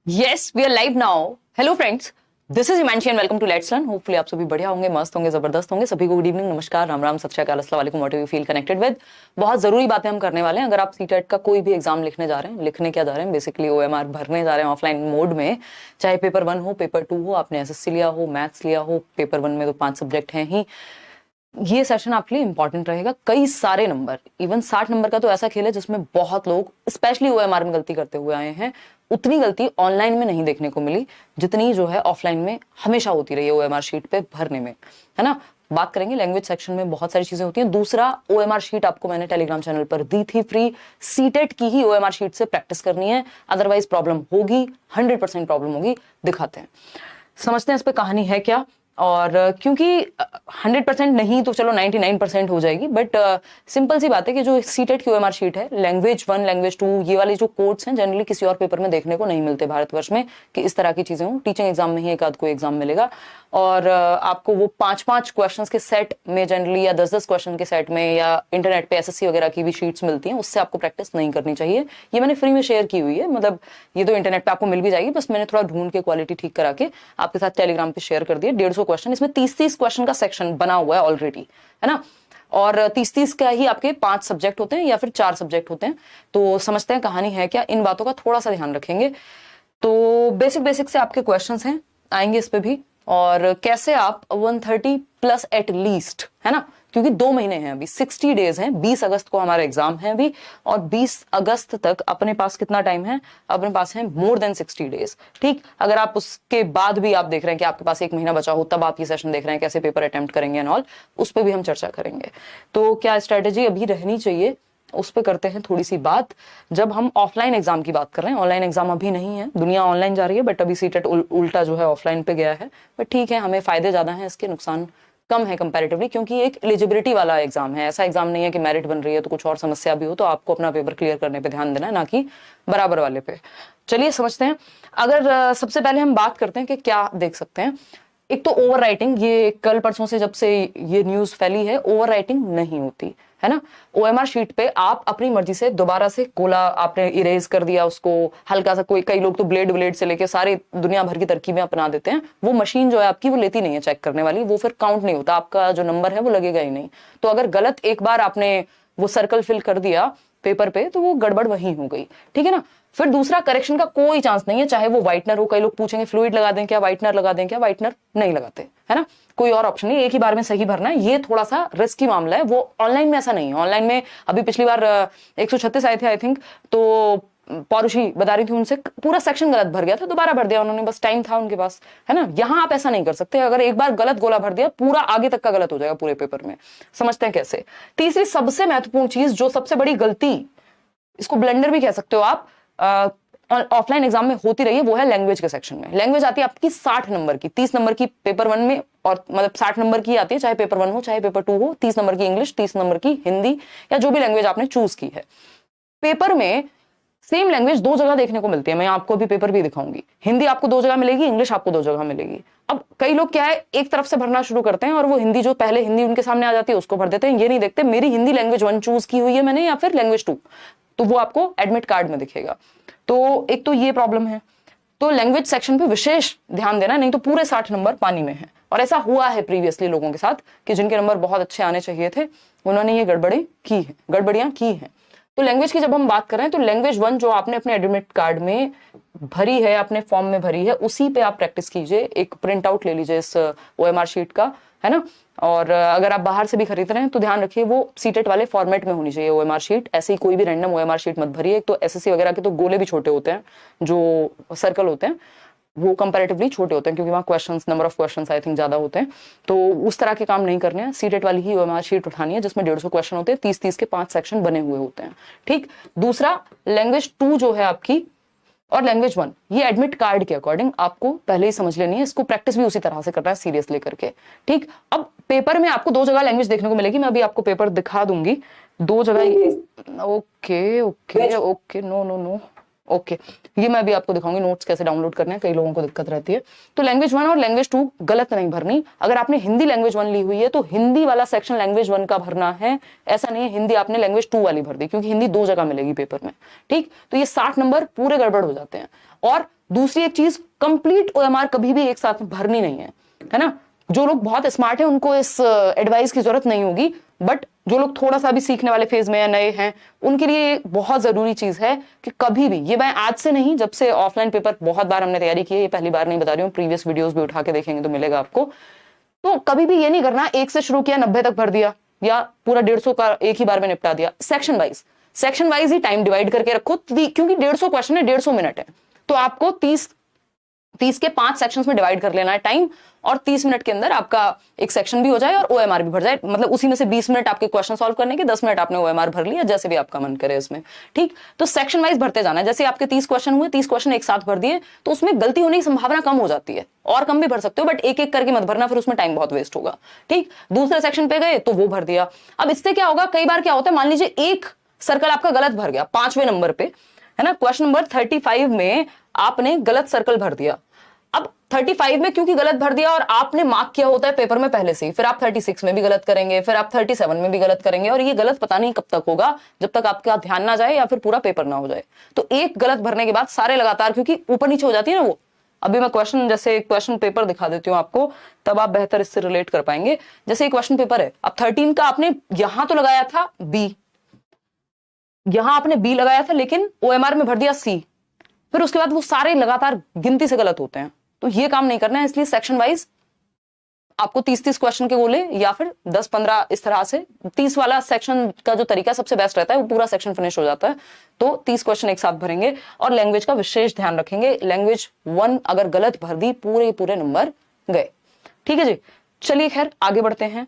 Yes, we are live now. Hello friends, this is Himanshi and welcome to Let's Learn. Hopefully आप सभी बढ़िया होंगे, मस्त होंगे, जबरदस्त होंगे। सभी को गुड इवनिंग, नमस्कार, राम राम, सत श्री अकाल, अस्सलाम वालेकुम, what you feel connected with. बहुत जरूरी बातें हम करने वाले हैं। अगर आप सीटेट का कोई भी एग्जाम लिखने जा रहे हैं, लिखने क्या जा रहे हैं, बेसिकली ओएमआर भरने जा रहे हैं ऑफलाइन मोड में, चाहे पेपर 1 हो, पेपर 2 हो, आपने एसएससी लिया हो, मैथ्स लिया हो, पेपर 1 में तो 5 सब्जेक्ट हैं ही, ये सेशन आपके लिए इंपॉर्टेंट रहेगा। कई सारे नंबर, इवन 60 नंबर का तो ऐसा खेल है जिसमें बहुत लोग स्पेशली ओएमआर में गलती करते हुए आए हैं। उतनी गलती ऑनलाइन में नहीं देखने को मिली जितनी जो है ऑफलाइन में हमेशा होती रही है ओएमआर शीट पे भरने में, है ना। बात करेंगे लैंग्वेज सेक्शन में बहुत सारी चीजें होती हैं। दूसरा, ओएमआर शीट आपको मैंने टेलीग्राम चैनल पर दी थी फ्री। सीटेट की ही ओएमआर शीट से प्रैक्टिस करनी है, अदरवाइज प्रॉब्लम होगी, 100% प्रॉब्लम होगी। दिखाते हैं, समझते हैं इस पे कहानी है क्या। और क्योंकि 100% नहीं तो चलो 99% हो जाएगी, बट सिंपल सी बात है कि जो सीटेट की ओएमआर शीट है, लैंग्वेज 1, लैंग्वेज 2, ये वाले जो कोड्स हैं जनरली किसी और पेपर में देखने को नहीं मिलते भारतवर्ष में कि इस तरह की चीजें हो। टीचिंग एग्जाम में ही एक आध कोई एग्जाम मिलेगा और आपको वो 5-5 क्वेश्चंस के सेट में जनरली या 10-10 क्वेश्चन के सेट में या इंटरनेट पे एसएससी वगैरह की भी शीट्स मिलती हैं, उससे आपको प्रैक्टिस नहीं करनी चाहिए। ये मैंने फ्री में शेयर की हुई है, मतलब ये तो इंटरनेट पे आपको मिल भी जाएगी, बस मैंने थोड़ा ढूंढ के क्वालिटी ठीक करा के आपके साथ टेलीग्राम पे शेयर कर दिया। 150 क्वेश्चन, इसमें 30-30 क्वेश्चन का सेक्शन बना हुआ है ऑलरेडी, है ना। और 30-30 का ही आपके 5 सब्जेक्ट होते हैं या फिर 4 सब्जेक्ट होते हैं। तो समझते हैं कहानी है क्या, इन बातों का थोड़ा सा ध्यान रखेंगे। तो बेसिक से आपके क्वेश्चंस हैं, आएंगे इस पे भी, और कैसे आप 130 प्लस एट लीस्ट, है ना, क्योंकि 2 महीने हैं अभी, 60 डेज हैं। 20 अगस्त को हमारा एग्जाम है अभी, और 20 अगस्त तक अपने पास कितना टाइम है, अपने पास है मोर देन 60 डेज। ठीक, अगर आप उसके बाद भी आप देख रहे हैं कि आपके पास 1 महीना बचा हो, तब आप ये सेशन देख रहे हैं कैसे पेपर अटेम्प्ट करेंगे एंड ऑल, उस पर भी हम चर्चा करेंगे। तो क्या स्ट्रेटेजी अभी रहनी चाहिए, उस पर करते हैं थोड़ी सी बात। जब हम ऑफलाइन एग्जाम की बात कर रहे हैं, ऑनलाइन एग्जाम अभी नहीं है, दुनिया ऑनलाइन जा रही है, बट अभी सीटेट उल्टा जो है ऑफलाइन पे गया है। बट ठीक है, हमें फायदे ज्यादा हैं, इसके नुकसान कम है कंपैरेटिवली, क्योंकि एक एलिजिबिलिटी वाला एग्जाम है। ऐसा एग्जाम नहीं है कि मेरिट बन रही है तो कुछ और समस्या भी हो तो आपको अपना पेपर क्लियर करने पे ध्यान देना है, ना कि बराबर वाले पे। चलिए समझते हैं। अगर सबसे पहले हम बात करते हैं कि क्या देख सकते हैं। एक तो ओवर राइटिंग, ये कल परसों से जब से ये न्यूज फैली है, ओवर राइटिंग नहीं होती है ना। ओएमआर शीट पे आप अपनी मर्जी से दोबारा से गोला आपने इरेज कर दिया उसको, हल्का सा, कोई कई लोग तो ब्लेड से लेके सारे दुनिया भर की तरकीबें अपना देते हैं। वो मशीन जो है आपकी वो लेती नहीं है चेक करने वाली, वो फिर काउंट नहीं होता, आपका जो नंबर है वो लगेगा ही नहीं। तो अगर गलत एक बार आपने वो सर्कल फिल कर दिया पेपर पे तो वो गड़बड़ वहीं हो गई, ठीक है ना। फिर दूसरा, करेक्शन का कोई चांस नहीं है, चाहे वो व्हाइटनर हो। कई लोग पूछेंगे फ्लूइड लगा दें क्या, व्हाइटनर लगा दें क्या, व्हाइटनर नहीं लगाते, है ना। कोई और ऑप्शन नहीं, एक ही बार में सही भरना है। ये थोड़ा सा रिस्की मामला है, वो ऑनलाइन में ऐसा नहीं है। ऑनलाइन में अभी पिछली बार 136 आए थे आई थिंक, तो पौरुषी बता रही थी, उनसे पूरा सेक्शन गलत भर गया था, दोबारा भर दिया उन्होंने, बस टाइम था उनके पास, है ना। यहाँ आप ऐसा नहीं कर सकते, अगर एक बार गलत गोला भर दिया पूरा आगे तक का गलत हो जाएगा पूरे पेपर में। समझते हैं कैसे। तीसरी सबसे महत्वपूर्ण चीज, जो सबसे बड़ी गलती, इसको ब्लेंडर भी कह सकते हो आप, ऑफलाइन एग्जाम में होती रही है, वो है लैंग्वेज के सेक्शन में। लैंग्वेज आती है आपकी 60 नंबर की, 30 नंबर की पेपर 1 में, और मतलब 60 नंबर की आती है, चाहे पेपर 1 हो चाहे पेपर 2 हो। 30 नंबर की इंग्लिश, 30 नंबर की हिंदी, या जो भी लैंग्वेज आपने चूज की है। पेपर में सेम लैंग्वेज 2 जगह देखने को मिलती है, मैं आपको अभी पेपर भी दिखाऊंगी। हिंदी आपको 2 जगह मिलेगी, इंग्लिश आपको 2 जगह मिलेगी। अब कई लोग क्या है, एक तरफ से भरना शुरू करते हैं और वो हिंदी, जो पहले हिंदी उनके सामने आ जाती है उसको भर देते हैं। ये नहीं देखते मेरी हिंदी लैंग्वेज 1 चूज की हुई है मैंने या फिर लैंग्वेज 2, तो वो आपको एडमिट कार्ड में दिखेगा। तो एक तो ये प्रॉब्लम है, तो लैंग्वेज सेक्शन पे विशेष ध्यान देना, नहीं तो पूरे 60 नंबर पानी में है। और ऐसा हुआ है प्रीवियसली लोगों के साथ कि जिनके नंबर बहुत अच्छे आने चाहिए थे, उन्होंने ये गड़बड़ियां की हैं। तो लैंग्वेज की जब हम बात कर रहे हैं, तो लैंग्वेज 1 जो आपने अपने एडमिट कार्ड में भरी है, अपने फॉर्म में भरी है, उसी पे आप प्रैक्टिस कीजिए। एक प्रिंट आउट ले लीजिए इस ओएमआर शीट का, है ना। और अगर आप बाहर से भी खरीद रहे हैं तो ध्यान रखिए वो सीटेट वाले फॉर्मेट में होनी चाहिए ओएमआर शीट। ऐसे ही कोई भी रैंडम ओएमआर शीट मत भरिए। एक तो एसएससी वगैरह के तो गोले भी छोटे होते हैं, जो सर्कल होते हैं वो कंपैरेटिवली छोटे होते हैं, क्योंकि वहाँ questions, number of questions I think ज्यादा होते हैं। तो उस तरह के काम नहीं करने हैं। सीटेट वाली ही ओएमआर शीट उठानी है जिसमें 150 क्वेश्चन होते हैं, 30-30 के 5 सेक्शन बने हुए होते हैं, ठीक। दूसरा, लैंग्वेज 2 जो है आपकी और लैंग्वेज 1, ये एडमिट कार्ड के अकॉर्डिंग आपको पहले ही समझ लेनी है। इसको प्रैक्टिस भी उसी तरह से करना है, सीरियस लेकर के, ठीक। अब पेपर में आपको 2 जगह लैंग्वेज देखने को मिलेगी, मैं अभी आपको पेपर दिखा दूंगी। 2 जगह, okay okay okay, no okay, ये मैं अभी आपको दिखाऊंगी नोट्स कैसे डाउनलोड करने हैं, कई लोगों को दिक्कत रहती है। तो लैंग्वेज 1 और लैंग्वेज 2 गलत नहीं भरनी। अगर आपने हिंदी लैंग्वेज 1 ली हुई है तो हिंदी वाला सेक्शन लैंग्वेज 1 का भरना है, ऐसा नहीं है हिंदी आपने लैंग्वेज 2 वाली भर दी, क्योंकि हिंदी 2 जगह मिलेगी पेपर में, ठीक। तो ये 60 नंबर पूरे गड़बड़ हो जाते हैं। और दूसरी एक चीज, कंप्लीट ओएमआर कभी भी एक साथ भरनी नहीं है ना। जो लोग बहुत स्मार्ट हैं उनको इस एडवाइस की जरूरत नहीं होगी, बट जो लोग थोड़ा सा भी सीखने वाले फेज में या नए हैं उनके लिए बहुत जरूरी चीज है कि कभी भी, ये मैं आज से नहीं, जब से ऑफलाइन पेपर बहुत बार हमने तैयारी की है, ये पहली बार नहीं बता रही हूँ, प्रीवियस वीडियोस भी उठा के देखेंगे तो मिलेगा आपको। तो कभी भी ये नहीं करना 1 से शुरू किया 90 तक भर दिया या पूरा 150 का एक ही बार में निपटा दिया। सेक्शन वाइज ही टाइम डिवाइड करके रखो, क्योंकि 150 क्वेश्चन है, 150 मिनट है, तो आपको 30 के 5 सेक्शंस में डिवाइड कर लेना है टाइम, और 30 मिनट के अंदर आपका एक सेक्शन भी हो जाए और ओएमआर भी भर जाए। मतलब उसी में से 20 मिनट आपके क्वेश्चन सॉल्व करने के, 10 मिनट आपने ओएमआर भर लिया, जैसे भी आपका मन करे इसमें। ठीक, तो सेक्शन वाइज भरते जाना है। जैसे आपके 30 क्वेश्चन हुए, 30 क्वेश्चन एक साथ भर दिए तो उसमें गलती होने की संभावना कम हो जाती है, और कम भी भर सकते हो, बट एक एक करके मत भरना, फिर उसमें टाइम बहुत वेस्ट होगा। ठीक, दूसरे सेक्शन पे गए तो वो भर दिया। अब इससे क्या होगा, कई बार क्या होता है, मान लीजिए एक सर्कल आपका गलत भर गया 5वें नंबर पे, है ना, क्वेश्चन नंबर 35 में आपने गलत सर्कल भर दिया। अब 35 में क्योंकि गलत भर दिया और आपने मार्क किया होता है पेपर में पहले से ही, फिर आप 36 में भी गलत करेंगे, फिर आप 37 में भी गलत करेंगे, और ये गलत पता नहीं कब तक होगा, जब तक आपका ध्यान ना जाए या फिर पूरा पेपर ना हो जाए। तो एक गलत भरने के बाद सारे लगातार, क्योंकि ऊपर नीचे हो जाती है ना वो। अभी मैं क्वेश्चन, जैसे एक क्वेश्चन पेपर दिखा देती हूँ आपको, तब आप बेहतर इससे रिलेट कर पाएंगे। जैसे क्वेश्चन पेपर है, अब 13 का आपने यहां तो लगाया था बी, यहां आपने बी लगाया था, लेकिन ओएमआर में भर दिया सी, फिर उसके बाद वो सारे लगातार गिनती से गलत होते हैं। तो ये काम नहीं करना है, इसलिए सेक्शन वाइज आपको 30-30 क्वेश्चन के बोले, या फिर 10-15 इस तरह से। 30 वाला सेक्शन का जो तरीका सबसे बेस्ट रहता है, वो पूरा सेक्शन फिनिश हो जाता है। तो 30 क्वेश्चन एक साथ भरेंगे, और लैंग्वेज का विशेष ध्यान रखेंगे। लैंग्वेज 1 अगर गलत भर दी, पूरे नंबर गए। ठीक है जी, चलिए खैर आगे बढ़ते हैं।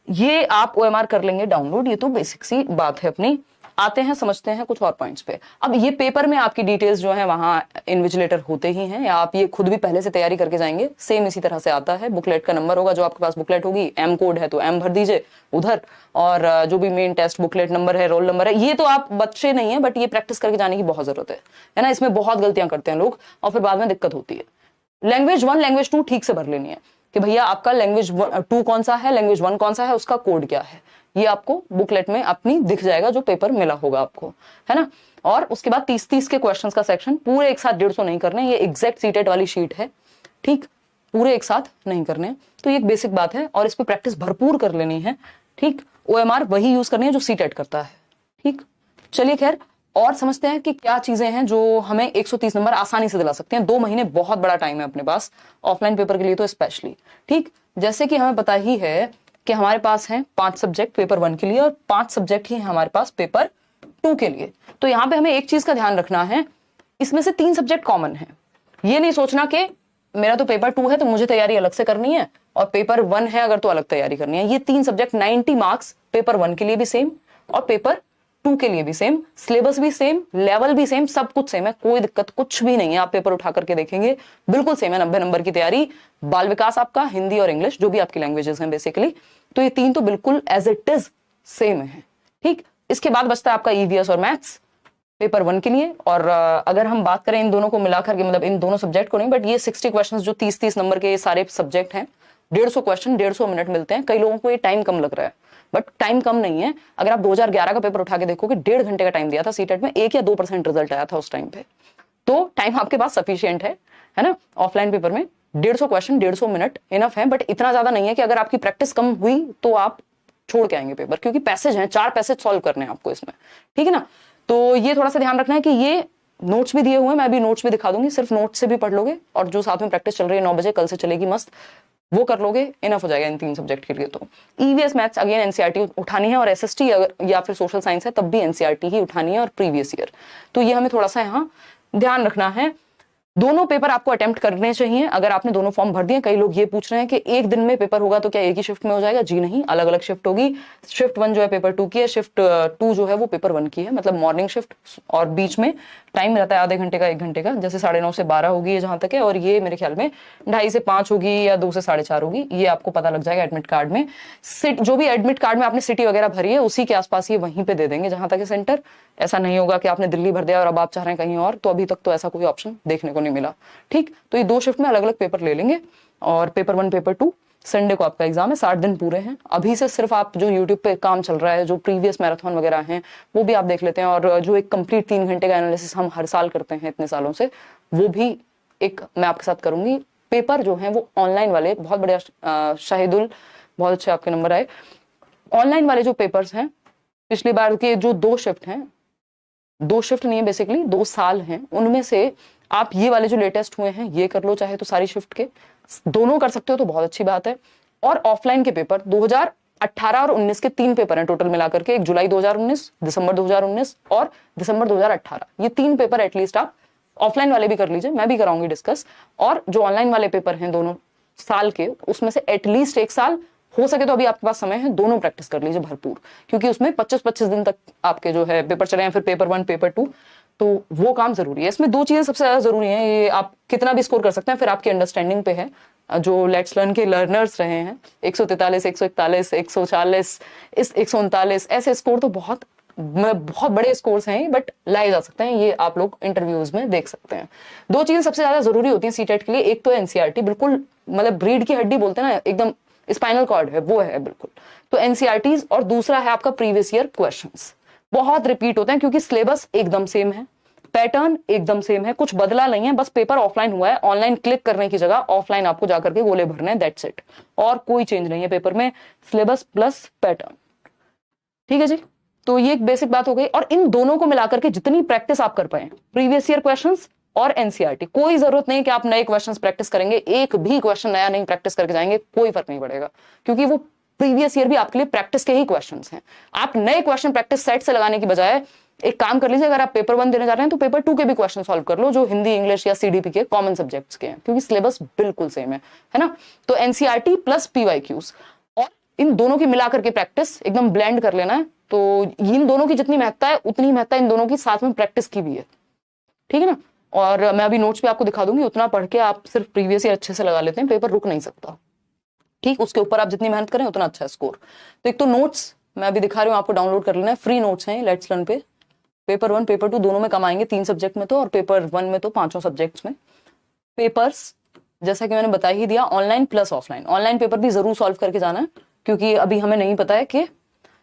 ये आप ओएमआर कर लेंगे डाउनलोड, ये तो बेसिक सी बात है अपनी। आते हैं, समझते हैं कुछ और पॉइंट्स पे। अब ये पेपर में आपकी डिटेल्स जो है वहां इन्विजिलेटर होते ही हैं, या आप ये खुद भी पहले से तैयारी करके जाएंगे, सेम इसी तरह से आता है। बुकलेट का नंबर होगा, जो आपके पास बुकलेट होगी, एम कोड है तो एम भर दीजिए उधर, और जो भी मेन टेस्ट बुकलेट नंबर है, रोल नंबर है, ये तो आप बच्चे नहीं है, बट ये प्रैक्टिस करके जाने की बहुत जरूरत है ना। इसमें बहुत गलतियां करते हैं लोग और फिर बाद में दिक्कत होती है। लैंग्वेज 1 लैंग्वेज 2 ठीक से भर लेनी है कि भैया आपका लैंग्वेज 2 कौन सा है, लैंग्वेज 1 कौन सा है, उसका कोड क्या है, ये आपको बुकलेट में अपनी दिख जाएगा जो पेपर मिला होगा आपको, है ना। और उसके बाद 30-30 के क्वेश्चंस का सेक्शन पूरे एक साथ 150 नहीं करने, ये एग्जैक्ट सीटेट वाली शीट है। ठीक, पूरे एक साथ नहीं करने, तो ये एक बेसिक बात है, और इस पे प्रैक्टिस भरपूर कर लेनी है। ठीक, ओएमआर वही यूज करनी है जो सीटेट करता है। ठीक, चलिए खैर और समझते हैं कि क्या चीजें हैं जो हमें 130 नंबर आसानी से दिला सकते हैं। 2 महीने बहुत बड़ा टाइम है अपने पास, ऑफलाइन पेपर के लिए तो स्पेशली। ठीक, जैसे कि हमें पता ही है कि हमारे पास हैं 5 सब्जेक्ट पेपर 1 के लिए, और 5 सब्जेक्ट ही हैं हमारे पास पेपर 2 के लिए। तो यहाँ पे हमें एक चीज का ध्यान रखना है, इसमें से 3 सब्जेक्ट कॉमन है। ये नहीं सोचना कि मेरा तो पेपर 2 है तो मुझे तैयारी अलग से करनी है, और पेपर 1 है अगर तो अलग तैयारी करनी है। ये 3 सब्जेक्ट 90 मार्क्स, पेपर 1 के लिए भी सेम और पेपर 2 के लिए भी सेम, सिलेबस भी सेम, लेवल भी सेम, सब कुछ सेम है, कोई दिक्कत कुछ भी नहीं है। आप पेपर उठा करके देखेंगे बिल्कुल सेम है। 90 नंबर की तैयारी, बाल विकास आपका, हिंदी और इंग्लिश, जो भी आपकी लैंग्वेजेस हैं बेसिकली, तो ये 3 तो बिल्कुल एज इट इज सेम है। ठीक, इसके बाद बचता है आपका ईवीएस और मैथ्स पेपर 1 के लिए। और अगर हम बात करें इन दोनों को मिलाकर के, मतलब इन दोनों सब्जेक्ट को नहीं, बट ये 60 क्वेश्चन जो 30-30 नंबर के सारे सब्जेक्ट हैं, 150 क्वेश्चन 150 मिनट मिलते हैं। कई लोगों को ये टाइम कम लग रहा है, बट टाइम कम नहीं है। अगर आप 2011 का पेपर उठा के देखोगे, 1.5 घंटे का टाइम दिया था सीटेट में, 1 या 2% रिजल्ट आया था उस टाइम पे, तो टाइम आपके पास सफिशिएंट है ना। ऑफलाइन पेपर में 150 क्वेश्चन 150 मिनट इनफ है, बट इतना ज्यादा नहीं है कि अगर आपकी प्रैक्टिस कम हुई तो आप छोड़ के आएंगे पेपर, क्योंकि पैसेज हैं, 4 पैसेज सॉल्व करने हैं आपको इसमें। ठीक है ना, तो ये थोड़ा सा ध्यान रखना है कि ये नोट्स भी दिए हुए हैं, मैं अभी नोट्स भी दिखा दूंगी, सिर्फ नोट्स से भी पढ़ लोगे, और जो साथ में प्रैक्टिस चल रही है 9 बजे कल से चलेगी मस्त, वो कर लोगे, इनफ हो जाएगा इन 3 सब्जेक्ट के लिए। तो ईवीएस मैथ्स अगेन एनसीईआरटी उठानी है, और एसएसटी अगर या फिर सोशल साइंस है तब भी एनसीईआरटी ही उठानी है, और प्रीवियस ईयर। तो ये हमें थोड़ा सा यहाँ ध्यान रखना है। दोनों पेपर आपको अटेम्प्ट करने चाहिए अगर आपने दोनों फॉर्म भर दिए। कई लोग ये पूछ रहे हैं कि एक दिन में पेपर होगा तो क्या एक ही शिफ्ट में हो जाएगा? जी नहीं, अलग अलग शिफ्ट होगी। शिफ्ट 1 जो है पेपर 2 की है, शिफ्ट 2 जो है वो पेपर 1 की है, मतलब मॉर्निंग शिफ्ट, और बीच में टाइम रहता है आधे घंटे का 1 घंटे का, जैसे 9:30 से 12 होगी ये जहां तक है, और ये मेरे ख्याल में 2:30 से 5 होगी या 2 से 4:30 होगी, ये आपको पता लग जाएगा एडमिट कार्ड में। जो भी एडमिट कार्ड में आपने सिटी वगैरह भरी है उसी के आसपास ये वहीं पे दे देंगे जहां तक है सेंटर। ऐसा नहीं होगा कि आपने दिल्ली भर दिया और अब आप चाह रहे हैं कहीं और, तो अभी तक तो ऐसा कोई ऑप्शन देखने को नहीं मिला। ठीक, तो ये 2 शिफ्ट में अलग अलग पेपर ले लेंगे, और पेपर 1 पेपर 2 संडे को आपका एग्जाम है। 60 दिन पूरे हैं। अभी से सिर्फ आप जो यूट्यूब पे काम चल रहा है, जो प्रीवियस मैराथन वगैरह हैं वो भी आप देख लेते हैं, और जो एक कंप्लीट 3 घंटे का एनालिसिस हम हर साल करते हैं इतने सालों से, वो भी एक मैं आपके साथ करूंगी। पेपर जो है वो ऑनलाइन वाले बहुत बढ़िया, शाहिदुल बहुत अच्छे आपके नंबर आए। ऑनलाइन वाले जो पेपर्स हैं पिछली बार के जो 2 शिफ्ट हैं, 2 शिफ्ट नहीं है बेसिकली 2 साल हैं, उनमें से आप ये वाले जो लेटेस्ट हुए हैं ये कर लो, चाहे तो सारी शिफ्ट के दोनों कर सकते हो तो बहुत अच्छी बात है। और ऑफलाइन के पेपर 2018 और 19 के 3 पेपर हैं टोटल मिलाकर के, एक जुलाई 2019, दिसंबर 2019 और दिसंबर 2018। ये 3 पेपर एटलीस्ट आप ऑफलाइन वाले भी कर लीजिए, मैं भी कराऊंगी डिस्कस। और जो ऑनलाइन वाले पेपर हैं दोनों साल के, उसमें से एटलीस्ट 1 साल हो सके तो अभी आपके पास समय है, दोनों प्रैक्टिस कर लीजिए भरपूर, क्योंकि उसमें 25-25 दिन तक आपके जो है पेपर चले हैं, फिर पेपर 1 पेपर 2, तो वो काम जरूरी है। इसमें 2 चीजें सबसे ज्यादा जरूरी हैं, ये आप कितना भी स्कोर कर सकते हैं फिर आपकी अंडरस्टैंडिंग पे है। जो लेट्स लर्न के लर्नर्स रहे हैं 143, 141, 140, इस 139 ऐसे स्कोर तो बहुत बड़े स्कोर्स हैं, बट लाए जा सकते हैं, ये आप लोग इंटरव्यूज में देख सकते हैं। 2 चीजें सबसे ज्यादा जरूरी होती हैं सीटेट के लिए, एक तो एनसीईआरटी, बिल्कुल मतलब ब्रीड की हड्डी बोलते हैं ना, एकदम स्पाइनल कॉर्ड है वो है बिल्कुल, तो एनसीईआरटीज। और दूसरा है आपका प्रीवियस ईयर क्वेश्चंस, बहुत रिपीट होते हैं क्योंकि सिलेबस एकदम सेम है, पैटर्न एकदम सेम है, कुछ बदला नहीं है, बस पेपर ऑफलाइन हुआ है, ऑनलाइन क्लिक करने की जगह ऑफलाइन आपको जाकर के गोले भरने हैं, दैट्स इट, और कोई चेंज नहीं है पेपर में, सिलेबस प्लस पैटर्न। ठीक है जी, तो ये एक बेसिक बात हो गई। और इन दोनों को मिलाकर के जितनी प्रैक्टिस आप कर पाए, प्रीवियस ईयर क्वेश्चंस और एनसीईआरटी, कोई जरूरत नहीं कि आप नए क्वेश्चंस प्रैक्टिस करेंगे, एक भी क्वेश्चन नया नहीं प्रैक्टिस करके जाएंगे, कोई फर्क नहीं पड़ेगा, क्योंकि वो प्रीवियस ईयर भी आपके लिए प्रैक्टिस के ही क्वेश्चंस हैं। आप नए क्वेश्चन प्रैक्टिस सेट से लगाने की बजाय एक काम कर लीजिए, अगर आप पेपर 1 देने जा रहे हैं तो पेपर 2 के भी क्वेश्चन सॉल्व कर लो, जो हिंदी, इंग्लिश या सीडीपी के कॉमन सब्जेक्ट्स के हैं, क्योंकि सिलेबस बिल्कुल सेम है ना। तो एनसीईआरटी प्लस पीवाईक्यूज, और इन दोनों की मिलाकर के प्रैक्टिस एकदम ब्लेंड कर लेना है। तो इन दोनों की जितनी महत्ता है उतनी महत्ता इन दोनों की साथ में प्रैक्टिस की भी है, ठीक है ना। और मैं अभी नोट्स पे आपको दिखा दूंगी, उतना पढ़ के आप सिर्फ प्रीवियस ईयर अच्छे से लगा लेते हैं, पेपर रुक नहीं सकता, ठीक। उसके ऊपर आप जितनी मेहनत करें उतना अच्छा स्कोर। तो एक तो नोट्स मैं अभी दिखा रही हूँ, आपको डाउनलोड कर लेना है, फ्री नोट्स हैं लेट्स लर्न पे, पेपर 1 पेपर 2 दोनों में कम आएंगे, 3 सब्जेक्ट में तो, और पेपर 1 में तो 5 सब्जेक्ट्स में। पेपर्स जैसा कि मैंने बता ही दिया, online plus offline. Online paper भी जरूर सॉल्व करके जाना है, क्योंकि अभी हमें नहीं पता है कि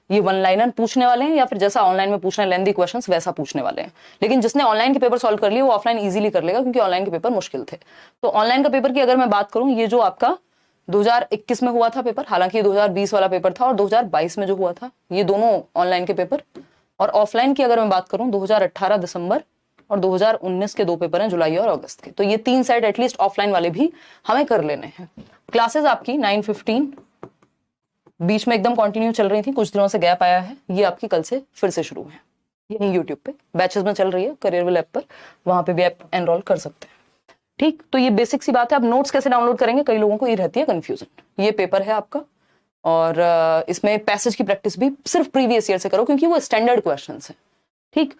ये 1 लाइनर पूछने वाले हैं या फिर जैसा ऑनलाइन में पूछना है लेंथी क्वेश्चंस वैसा पूछने वाले हैं। लेकिन जिसने ऑनलाइन के पेपर सॉल्व कर लिए वो ऑफलाइन इजीली कर लेगा, क्योंकि ऑनलाइन के पेपर मुश्किल थे। तो ऑनलाइन का पेपर की अगर मैं बात करूं, ये जो आपका 2021 में हुआ था पेपर, हालांकि ये 2020 वाला पेपर था, और 2022 में जो हुआ था, ये दोनों ऑनलाइन के पेपर। और ऑफलाइन की अगर मैं बात करूं, 2018 दिसंबर और 2019 के 2 पेपर हैं, जुलाई और अगस्त के। तो ये 3 सेट एटलीस्ट ऑफलाइन वाले भी हमें कर लेने हैं। क्लासेस आपकी 9:15 बीच में एकदम कंटिन्यू चल रही थी, कुछ दिनों से गैप आया है, ये आपकी कल से फिर से शुरू है, यही यूट्यूब पे बैचेस में चल रही है, करियरविल ऐप पर, वहां पे भी आप एनरोल कर सकते हैं, ठीक। तो ये बेसिक सी बात है। अब नोट्स कैसे डाउनलोड करेंगे, कई लोगों को ये रहती है कंफ्यूजन। ये पेपर है आपका, और इसमें पैसेज की प्रैक्टिस भी सिर्फ प्रीवियस ईयर से करो, क्योंकि वो स्टैंडर्ड क्वेश्चंस हैं, ठीक।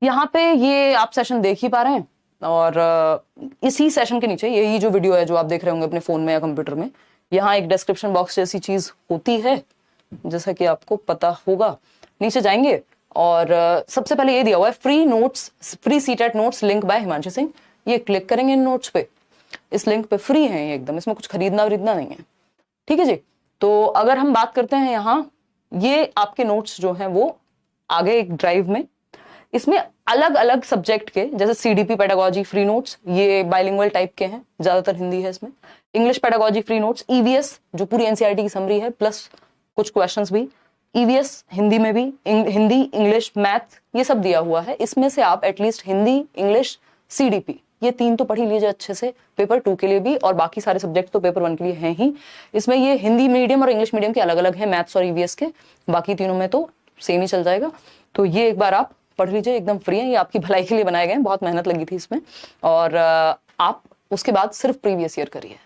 यहाँ पे ये आप सेशन देख ही पा रहे हैं, और इसी सेशन के नीचे यही जो वीडियो है जो आप देख रहे होंगे अपने फोन में या कंप्यूटर में, यहाँ एक डिस्क्रिप्शन बॉक्स जैसी चीज होती है, जैसा कि आपको पता होगा। नीचे जाएंगे और सबसे पहले ये दिया हुआ है free notes, free CTET notes link by Himanshu Singh, ये क्लिक करेंगे इन नोट्स पे, इस लिंक पे फ्री है ये एकदम, इसमें कुछ खरीदना वरीदना नहीं है, ठीक है जी। तो अगर हम बात करते हैं यहाँ, ये आपके नोट्स जो हैं वो आगे एक ड्राइव में, इसमें अलग अलग सब्जेक्ट के, जैसे सीडीपी पेडागोजी फ्री नोट्स, ये बाइलिंगुअल टाइप के हैं, ज्यादातर हिंदी है इसमें। English pedagogy free notes, EVS जो पूरी एनसीईआरटी की समरी है प्लस कुछ क्वेश्चंस भी, ईवीएस हिंदी में भी, हिंदी, इंग्लिश, मैथ, ये सब दिया हुआ है। इसमें से आप एटलीस्ट हिंदी, इंग्लिश, सीडीपी, ये 3 तो पढ़ ही लीजिए अच्छे से, पेपर 2 के लिए भी, और बाकी सारे सब्जेक्ट तो पेपर 1 के लिए हैं ही। इसमें ये हिंदी मीडियम और इंग्लिश मीडियम के अलग अलग है, मैथ्स और ईवीएस के, बाकी तीनों में तो सेम ही चल जाएगा। तो ये एक बार आप पढ़ लीजिए, एकदम फ्री है, ये आपकी भलाई के लिए बनाए गए हैं, बहुत मेहनत लगी थी इसमें। और आप उसके बाद सिर्फ प्रीवियस ईयर करिए,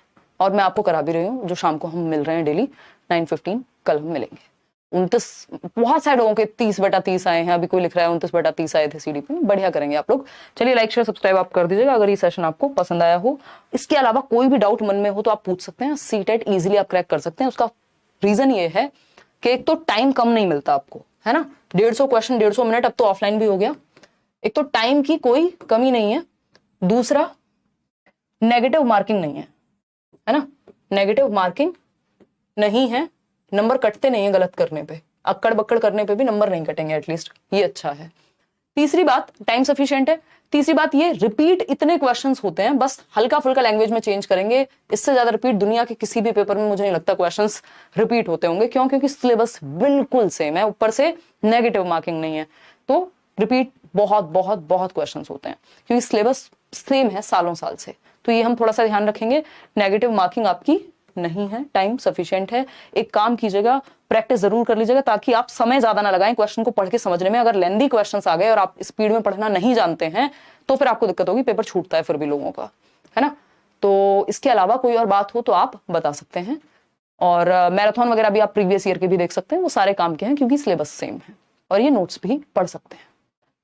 और मैं आपको करा भी रही हूँ, जो शाम को हम मिल रहे हैं डेली 9:15, कल हम मिलेंगे। 29 बहुत सारे लोगों के 30/30 आए हैं, अभी कोई लिख रहा है 29/30 आए थे सीडीपी में, बढ़िया करेंगे आप लोग। चलिए लाइक शेयर सब्सक्राइब आप कर दीजिएगा अगर ये सेशन आपको पसंद आया हो। इसके अलावा कोई भी डाउट मन में हो तो आप पूछ सकते हैं, सीटेट इजीली आप क्रैक कर सकते हैं। उसका रीजन ये है कि एक तो टाइम कम नहीं मिलता आपको, है ना, 150 क्वेश्चन 150 मिनट, अब तो ऑफलाइन भी हो गया, एक तो टाइम की कोई कमी नहीं है, दूसरा नेगेटिव मार्किंग नहीं है ना, नेगेटिव मार्किंग नहीं है, नंबर कटते नहीं है गलत करने पे, अक्कड़ बक्कड़ करने पे भी नंबर नहीं कटेंगे एटलीस्ट, ये अच्छा है। तीसरी बात टाइम सफिशिएंट है। तीसरी बात ये रिपीट इतने क्वेश्चंस होते हैं, बस हल्का फुल्का लैंग्वेज में चेंज करेंगे, इससे ज्यादा रिपीट दुनिया के किसी भी पेपर में मुझे नहीं लगता क्वेश्चंस रिपीट होते होंगे। क्यों? क्योंकि सिलेबस बिल्कुल सेम है, ऊपर से नेगेटिव मार्किंग नहीं है, तो रिपीट बहुत बहुत बहुत क्वेश्चंस होते हैं क्योंकि सिलेबस सेम है सालों साल से। तो ये हम थोड़ा सा ध्यान रखेंगे, नेगेटिव मार्किंग आपकी नहीं है, टाइम सफिशिएंट है। एक काम कीजिएगा, प्रैक्टिस जरूर कर लीजिएगा ताकि आप समय ज्यादा ना लगाएं क्वेश्चन को पढ़ के समझने में। अगर लेंदी क्वेश्चंस आ गए और आप स्पीड में पढ़ना नहीं जानते हैं तो फिर आपको दिक्कत होगी, पेपर छूटता है फिर भी लोगों का, है ना। तो इसके अलावा कोई और बात हो तो आप बता सकते हैं। और मैराथन वगैरह भी आप प्रीवियस ईयर के भी देख सकते हैं, वो सारे काम के हैं क्योंकि सिलेबस सेम है, और ये नोट्स भी पढ़ सकते हैं।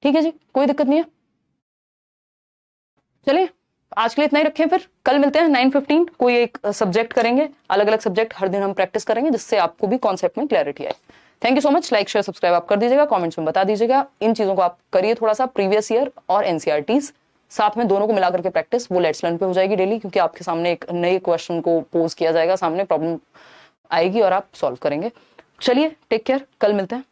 ठीक है जी, कोई दिक्कत नहीं है। चलिए आज के लिए इतना ही रखें, फिर कल मिलते हैं 9:15। कोई एक सब्जेक्ट करेंगे, अलग अलग सब्जेक्ट हर दिन हम प्रैक्टिस करेंगे जिससे आपको भी कॉन्सेप्ट में क्लैरिटी आए। Thank you so much. Like share subscribe आप कर दीजिएगा, कमेंट्स में बता दीजिएगा। इन चीजों को आप करिए थोड़ा सा, प्रीवियस ईयर और एनसीईआरटीज साथ में दोनों को मिला करके प्रैक्टिस, वो लेट्स लर्न पे हो जाएगी डेली, क्योंकि आपके सामने एक नए क्वेश्चन को पोज किया जाएगा, सामने प्रॉब्लम आएगी और आप सॉल्व करेंगे। चलिए टेक केयर, कल मिलते हैं।